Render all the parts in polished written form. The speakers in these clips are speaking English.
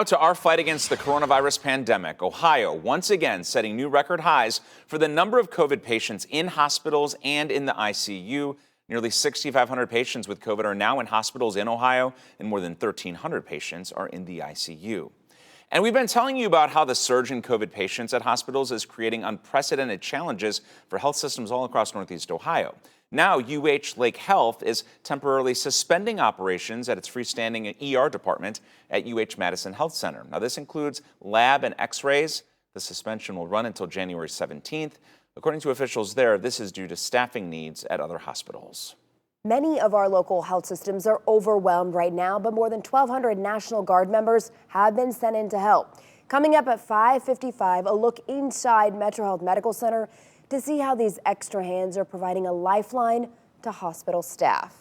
To our fight against the coronavirus pandemic, Ohio once again setting new record highs for the number of COVID patients in hospitals and in the ICU. Nearly 6,500 patients with COVID are now in hospitals in Ohio, and more than 1,300 patients are in the ICU. And we've been telling you about how the surge in COVID patients at hospitals is creating unprecedented challenges for health systems all across Northeast Ohio. Now, Lake Health is temporarily suspending operations at its freestanding ER department at Madison Health Center. Now, this includes lab and x-rays. The suspension will run until January 17th. According to officials there, this is due to staffing needs at other hospitals. Many of our local health systems are overwhelmed right now, but more than 1,200 National Guard members have been sent in to help. Coming up at 5:55, a look inside Metro Health Medical Center to see how these extra hands are providing a lifeline to hospital staff.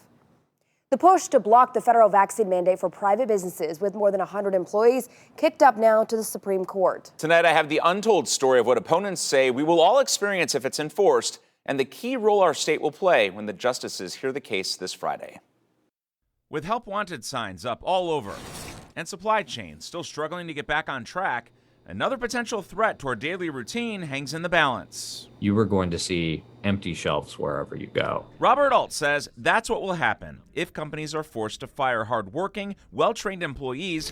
The push to block the federal vaccine mandate for private businesses with more than 100 employees kicked up now to the Supreme Court. Tonight, I have the untold story of what opponents say we will all experience if it's enforced, and the key role our state will play when the justices hear the case this Friday. With help wanted signs up all over and supply chains still struggling to get back on track, another potential threat to our daily routine hangs in the balance. You were going to see empty shelves wherever you go. Robert Alt says that's what will happen if companies are forced to fire hardworking, well-trained employees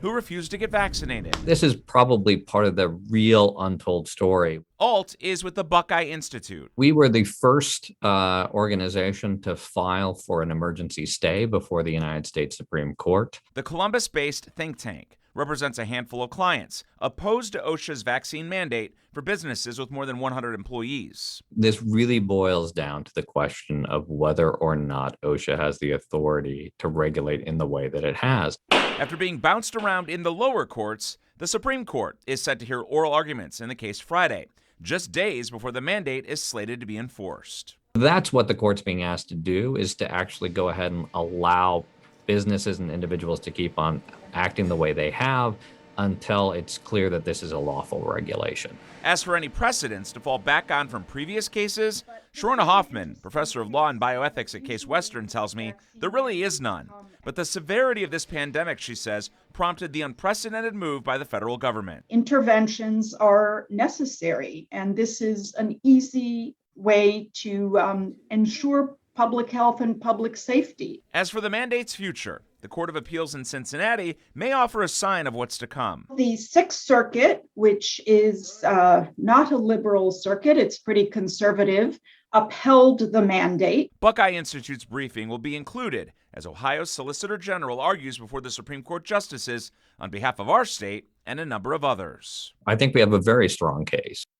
who refuse to get vaccinated. This is probably part of the real untold story. Alt is with the Buckeye Institute. We were the first organization to file for an emergency stay before the United States Supreme Court. The Columbus-based think tank represents a handful of clients opposed to OSHA's vaccine mandate for businesses with more than 100 employees. This really boils down to the question of whether or not OSHA has the authority to regulate in the way that it has. After being bounced around in the lower courts, the Supreme Court is set to hear oral arguments in the case Friday, just days before the mandate is slated to be enforced. That's what the court's being asked to do, is to actually go ahead and allow businesses and individuals to keep on acting the way they have until it's clear that this is a lawful regulation. As for any precedents to fall back on from previous cases, Sharona Hoffman, professor of law and bioethics at Case Western, tells me there really is none. But the severity of this pandemic, she says, prompted the unprecedented move by the federal government. Interventions are necessary, and this is an easy way to ensure public health and public safety. As for the mandate's future, the Court of Appeals in Cincinnati may offer a sign of what's to come. The Sixth Circuit, which is not a liberal circuit, it's pretty conservative, upheld the mandate. Buckeye Institute's briefing will be included as Ohio's Solicitor General argues before the Supreme Court justices on behalf of our state and a number of others. I think we have a very strong case.